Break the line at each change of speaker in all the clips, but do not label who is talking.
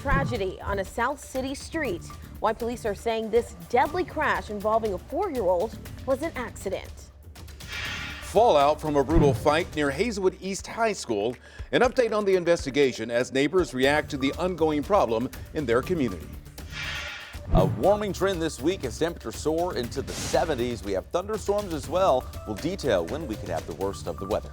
tragedy on a South City street. Why police are saying this deadly crash involving a 4-year-old was an accident.
Fallout from a brutal fight near Hazelwood East High School. An update on the investigation as neighbors react to the ongoing problem in their community.
A warming trend this week as temperatures soar into the 70s. We have thunderstorms as well. We'll detail when we could have the worst of the weather.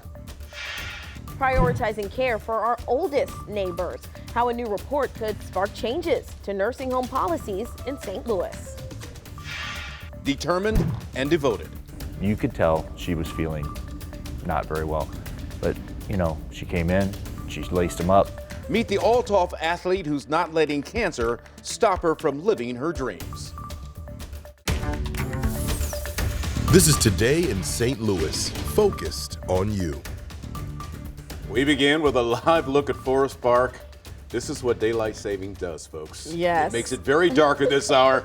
Prioritizing care for our oldest neighbors. How a new report could spark changes to nursing home policies in St. Louis.
Determined and devoted.
You could tell she was feeling not very well, but you know, she came in, she laced him up.
Meet the all-tough athlete who's not letting cancer stop her from living her dreams.
This is Today in St. Louis, focused on you.
We begin with a live look at Forest Park. This is what daylight saving does, folks.
Yes.
It makes it very dark at this hour.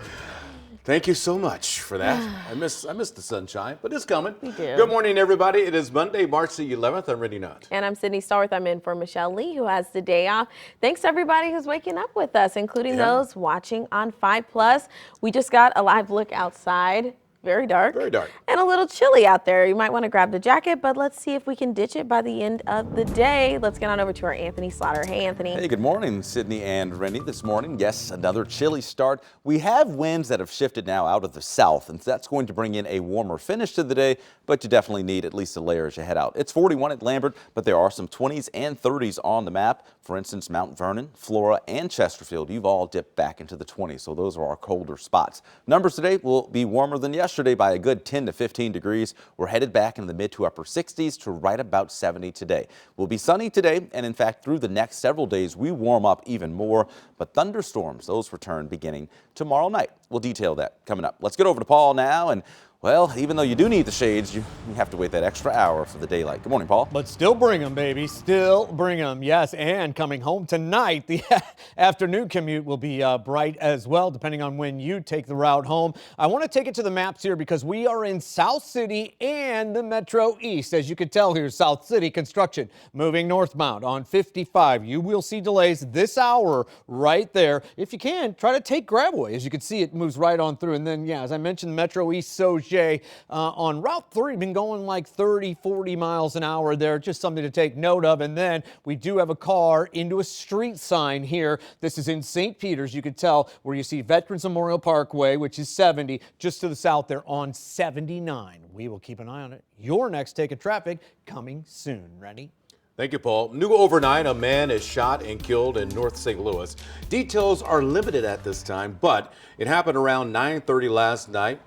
Thank you so much for that. I miss the sunshine, but it's coming.
We do.
Good morning, everybody. It is Monday, March the 11th. I'm Randy Nutt.
And I'm Sydney Starth. I'm in for Michelle Lee, who has the day off. Thanks to everybody who's waking up with us, including those watching on 5+. We just got a live look outside. Very dark.
Very dark.
And a little chilly out there. You might want to grab the jacket, but let's see if we can ditch it by the end of the day. Let's get on over to our Anthony Slaughter. Hey, Anthony.
Hey, good morning, Sydney and Randy. This morning, yes, another chilly start. We have winds that have shifted now out of the south, and that's going to bring in a warmer finish to the day, but you definitely need at least a layer as you head out. It's 41 at Lambert, but there are some 20s and 30s on the map. For instance, Mount Vernon, Flora, and Chesterfield, you've all dipped back into the 20s, so those are our colder spots. Numbers today will be warmer than yesterday by a good 10 to 15 degrees. We're headed back in the mid to upper 60s to right about 70 today. We'll be sunny today, and in fact, through the next several days, we warm up even more. But thunderstorms, those return beginning tomorrow night. We'll detail that coming up. Let's get over to Paul now. And well, even though you do need the shades, you have to wait that extra hour for the daylight. Good morning, Paul.
But still bring them, baby. Still bring them. Yes, and coming home tonight, the afternoon commute will be bright as well, depending on when you take the route home. I want to take it to the maps here because we are in South City and the Metro East. As you can tell here, South City construction moving northbound on 55. You will see delays this hour right there. If you can, try to take Grabaway. As you can see, it moves right on through. And then, yeah, as I mentioned, Metro East, on Route 3, been going like 30, 40 miles an hour there. Just something to take note of. And then we do have a car into a street sign here. This is in St. Peters. You can tell where you see Veterans Memorial Parkway, which is 70, just to the south there on 79. We will keep an eye on it. Your next take of traffic coming soon. Ready?
Thank you, Paul. New overnight, a man is shot and killed in North St. Louis. Details are limited at this time, but it happened around 9:30 last night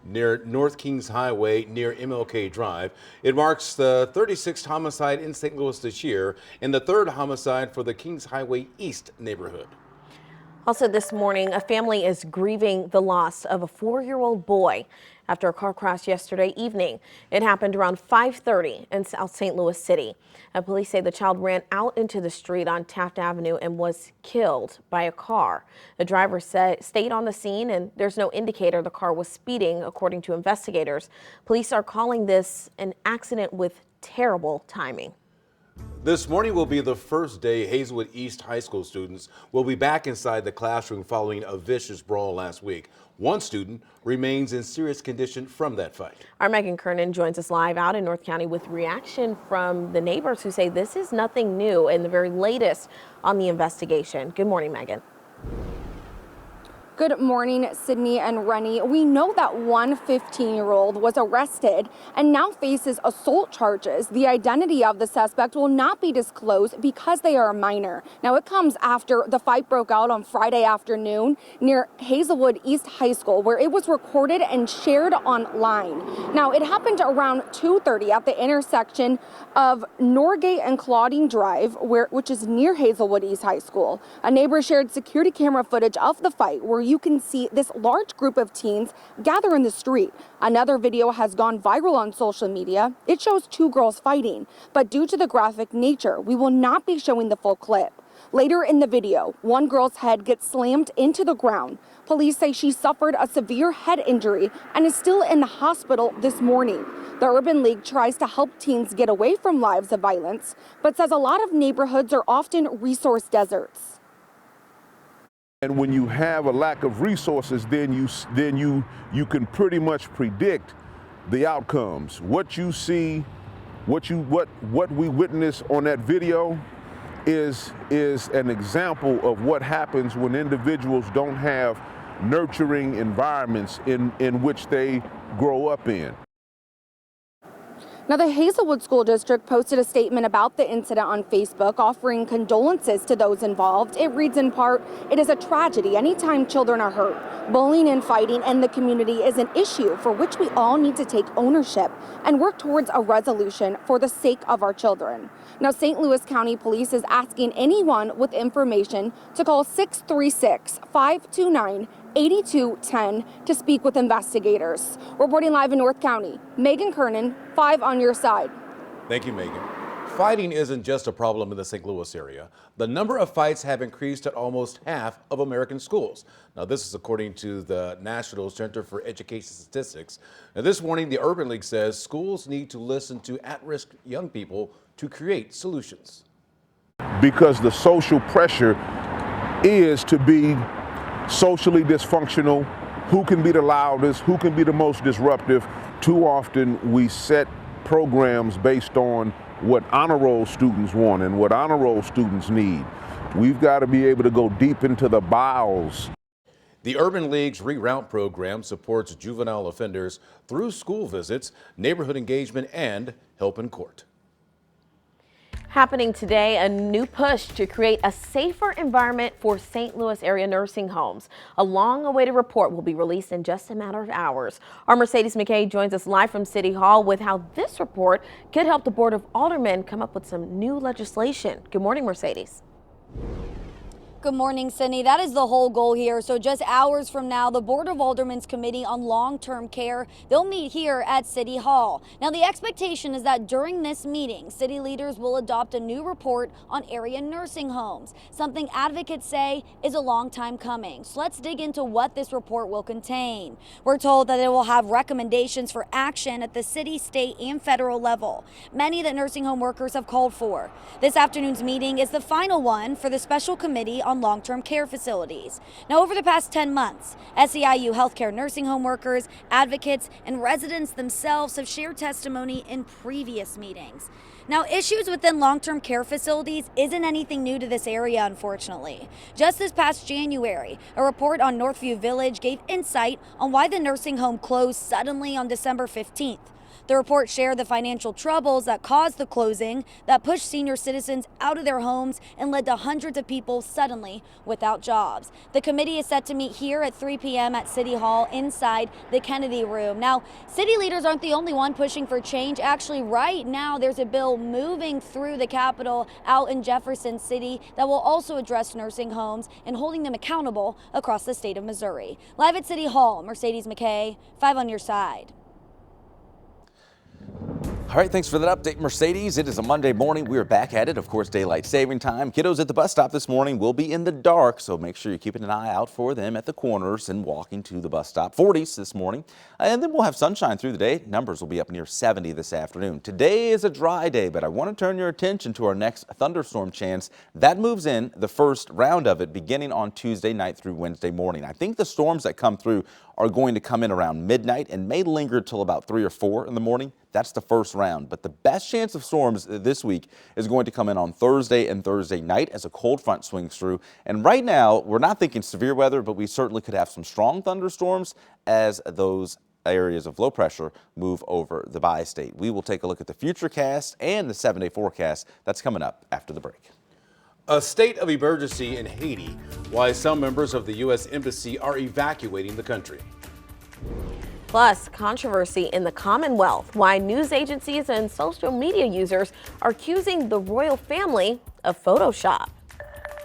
near North Kings Highway near MLK Drive. It marks the 36th homicide in St. Louis this year and the 3rd homicide for the Kings Highway East neighborhood.
Also this morning, a family is grieving the loss of a 4-year-old boy after a car crash yesterday evening. It happened around 5:30 in South St. Louis City. Police say the child ran out into the street on Taft Avenue and was killed by a car. The driver stayed on the scene, and there's no indicator the car was speeding, according to investigators. Police are calling this an accident with terrible timing.
This morning will be the first day Hazelwood East High School students will be back inside the classroom following a vicious brawl last week. One student remains in serious condition from that fight.
Our Megan Kernan joins us live out in North County with reaction from the neighbors who say this is nothing new and the very latest on the investigation. Good morning, Megan.
Good morning, Sydney and Rennie. We know that one 15-year-old was arrested and now faces assault charges. The identity of the suspect will not be disclosed because they are a minor. Now, it comes after the fight broke out on Friday afternoon near Hazelwood East High School, where it was recorded and shared online. Now, it happened around 2:30 at the intersection of Norgate and Claudine Drive, which is near Hazelwood East High School. A neighbor shared security camera footage of the fight where you can see this large group of teens gather in the street. Another video has gone viral on social media. It shows two girls fighting, but due to the graphic nature, we will not be showing the full clip. Later in the video, one girl's head gets slammed into the ground. Police say she suffered a severe head injury and is still in the hospital this morning. The Urban League tries to help teens get away from lives of violence, but says a lot of neighborhoods are often resource deserts.
And when you have a lack of resources, then you can pretty much predict the outcomes. What you see, what we witness on that video is an example of what happens when individuals don't have nurturing environments in which they grow up in.
Now, the Hazelwood School District posted a statement about the incident on Facebook, offering condolences to those involved. It reads in part, "It is a tragedy anytime children are hurt. Bullying and fighting in the community is an issue for which we all need to take ownership and work towards a resolution for the sake of our children." Now, St. Louis County Police is asking anyone with information to call 636-529-8210 to speak with investigators. Reporting live in North County, Megan Kernan, 5 on your side.
Thank you, Megan. Fighting isn't just a problem in the St. Louis area. The number of fights have increased at almost half of American schools. Now, this is according to the National Center for Education Statistics. Now, this morning, the Urban League says schools need to listen to at-risk young people to create solutions.
Because the social pressure is to be socially dysfunctional, who can be the loudest, who can be the most disruptive. Too often we set programs based on what honor roll students want and what honor roll students need. We've got to be able to go deep into the bowels.
The Urban League's Reroute program supports juvenile offenders through school visits, neighborhood engagement, and help in court.
Happening today, a new push to create a safer environment for St. Louis area nursing homes. A long-awaited report will be released in just a matter of hours. Our Mercedes McKay joins us live from City Hall with how this report could help the Board of Aldermen come up with some new legislation. Good morning, Mercedes.
Good morning, Cindy. That is the whole goal here. So just hours from now, the Board of Aldermen's Committee on Long-Term Care, they'll meet here at City Hall. Now, the expectation is that during this meeting, city leaders will adopt a new report on area nursing homes, something advocates say is a long time coming. So let's dig into what this report will contain. We're told that it will have recommendations for action at the city, state, and federal level, many that nursing home workers have called for. This afternoon's meeting is the final one for the Special Committee on Long-Term Care Facilities. Now, over the past 10 months, SEIU healthcare nursing home workers, advocates, and residents themselves have shared testimony in previous meetings. Now, issues within long-term care facilities isn't anything new to this area, unfortunately. Just this past January, a report on Northview Village gave insight on why the nursing home closed suddenly on December 15th. The report shared the financial troubles that caused the closing, that pushed senior citizens out of their homes and led to hundreds of people suddenly without jobs. The committee is set to meet here at 3 p.m. at City Hall inside the Kennedy Room. Now, city leaders aren't the only one pushing for change. Actually, right now, there's a bill moving through the Capitol out in Jefferson City that will also address nursing homes and holding them accountable across the state of Missouri. Live at City Hall, Mercedes McKay, 5 on your side.
All right, thanks for that update, Mercedes. It is a Monday morning. We are back at it. Of course, daylight saving time. Kiddos at the bus stop this morning will be in the dark, so make sure you're keeping an eye out for them at the corners and walking to the bus stop. 40s this morning, and then we'll have sunshine through the day. Numbers will be up near 70 this afternoon. Today is a dry day, but I want to turn your attention to our next thunderstorm chance. That moves in the first round of it beginning on Tuesday night through Wednesday morning. I think the storms that come through are going to come in around midnight and may linger till about 3 or 4 in the morning. That's the first round, but the best chance of storms this week is going to come in on Thursday and Thursday night as a cold front swings through. And right now, we're not thinking severe weather, but we certainly could have some strong thunderstorms as those areas of low pressure move over the bi-state. We will take a look at the futurecast and the 7-day forecast. That's coming up after the break.
A state of emergency in Haiti, why some members of the U.S. Embassy are evacuating the country.
Plus, controversy in the Commonwealth, why news agencies and social media users are accusing the royal family of Photoshop.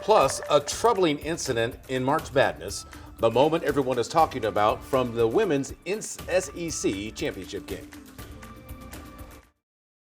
Plus, a troubling incident in March Madness, the moment everyone is talking about from the women's SEC championship game.